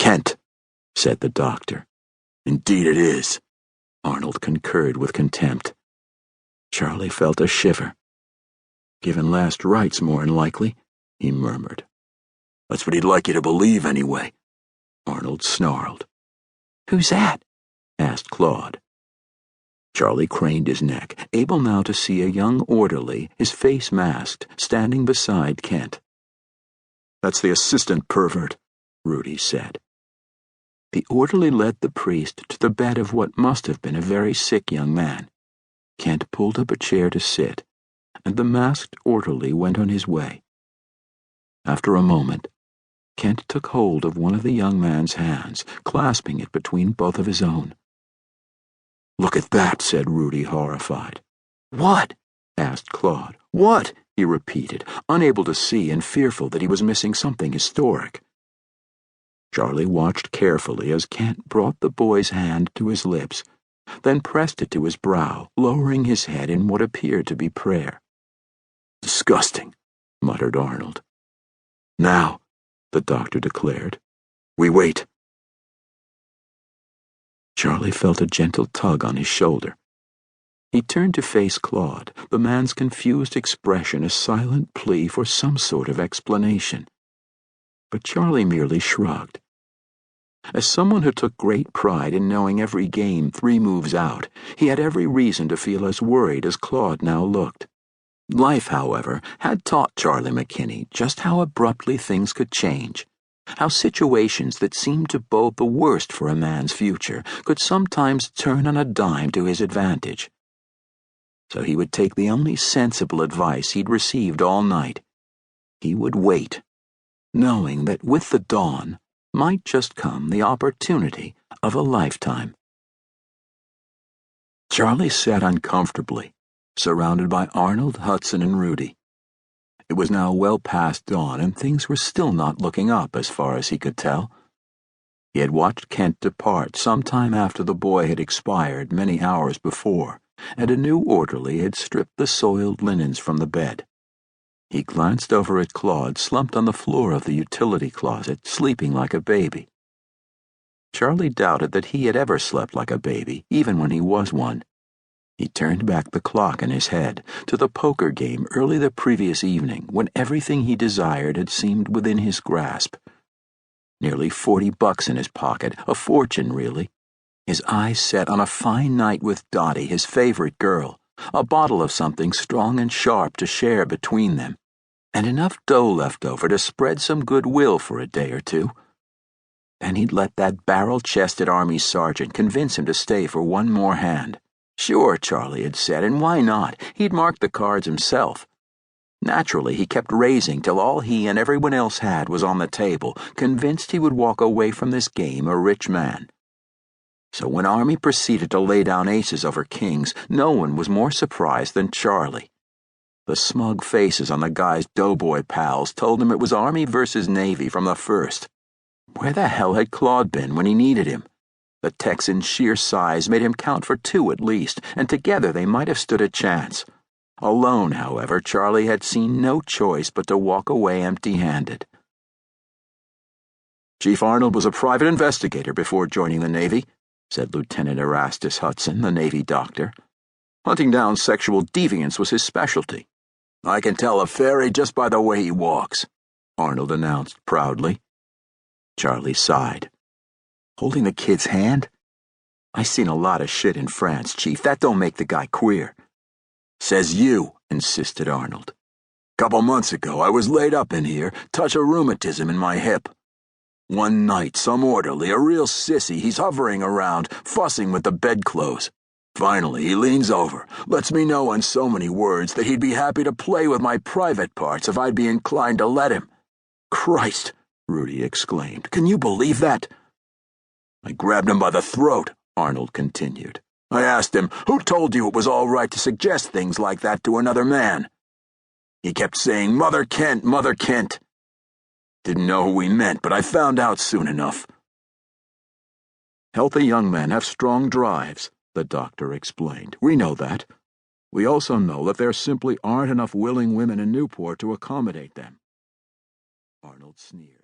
"Kent," said the doctor. "Indeed it is," Arnold concurred with contempt. Charlie felt a shiver. "Given last rites, more'n likely," he murmured. "That's what he'd like you to believe, anyway," Arnold snarled. "Who's that?" asked Claude. Charlie craned his neck, able now to see a young orderly, his face masked, standing beside Kent. "That's the assistant pervert," Rudy said. The orderly led the priest to the bed of what must have been a very sick young man. Kent pulled up a chair to sit, and the masked orderly went on his way. After a moment, Kent took hold of one of the young man's hands, clasping it between both of his own. "Look at that," said Rudy, horrified. "What?" asked Claude. "What?" he repeated, unable to see and fearful that he was missing something historic. Charlie watched carefully as Kent brought the boy's hand to his lips, then pressed it to his brow, lowering his head in what appeared to be prayer. "Disgusting," muttered Arnold. "Now," the doctor declared, "we wait." Charlie felt a gentle tug on his shoulder. He turned to face Claude, the man's confused expression a silent plea for some sort of explanation. But Charlie merely shrugged. As someone who took great pride in knowing every game 3 moves out, he had every reason to feel as worried as Claude now looked. Life, however, had taught Charlie McKinney just how abruptly things could change, how situations that seemed to bode the worst for a man's future could sometimes turn on a dime to his advantage. So he would take the only sensible advice he'd received all night. He would wait, knowing that with the dawn might just come the opportunity of a lifetime. Charlie sat uncomfortably, surrounded by Arnold, Hudson, and Rudy. It was now well past dawn, and things were still not looking up as far as he could tell. He had watched Kent depart some time after the boy had expired many hours before, and a new orderly had stripped the soiled linens from the bed. He glanced over at Claude, slumped on the floor of the utility closet, sleeping like a baby. Charlie doubted that he had ever slept like a baby, even when he was one. He turned back the clock in his head to the poker game early the previous evening, when everything he desired had seemed within his grasp. Nearly $40 in his pocket, a fortune really. His eyes set on a fine night with Dottie, his favorite girl, a bottle of something strong and sharp to share between them, and enough dough left over to spread some goodwill for a day or two. Then he'd let that barrel-chested army sergeant convince him to stay for one more hand. Sure, Charlie had said, and why not? He'd marked the cards himself. Naturally, he kept raising till all he and everyone else had was on the table, convinced he would walk away from this game a rich man. So when Army proceeded to lay down aces over kings, no one was more surprised than Charlie. The smug faces on the guy's doughboy pals told him it was Army versus Navy from the first. Where the hell had Claude been when he needed him? The Texan's sheer size made him count for 2 at least, and together they might have stood a chance. Alone, however, Charlie had seen no choice but to walk away empty-handed. "Chief Arnold was a private investigator before joining the Navy," said Lieutenant Erastus Hudson, the Navy doctor. "Hunting down sexual deviants was his specialty." "I can tell a fairy just by the way he walks," Arnold announced proudly. Charlie sighed. "Holding the kid's hand? I seen a lot of shit in France, Chief. That don't make the guy queer." "Says you," insisted Arnold. "Couple months ago, I was laid up in here, touch of rheumatism in my hip. One night, some orderly, a real sissy, he's hovering around, fussing with the bedclothes. Finally, he leans over, lets me know in so many words that he'd be happy to play with my private parts if I'd be inclined to let him." "Christ!" Rudy exclaimed. "Can you believe that?" "I grabbed him by the throat," Arnold continued. "I asked him, 'Who told you it was all right to suggest things like that to another man?' He kept saying, 'Mother Kent, Mother Kent.' Didn't know who he meant, but I found out soon enough." "Healthy young men have strong drives," the doctor explained. "We know that. We also know that there simply aren't enough willing women in Newport to accommodate them." Arnold sneered.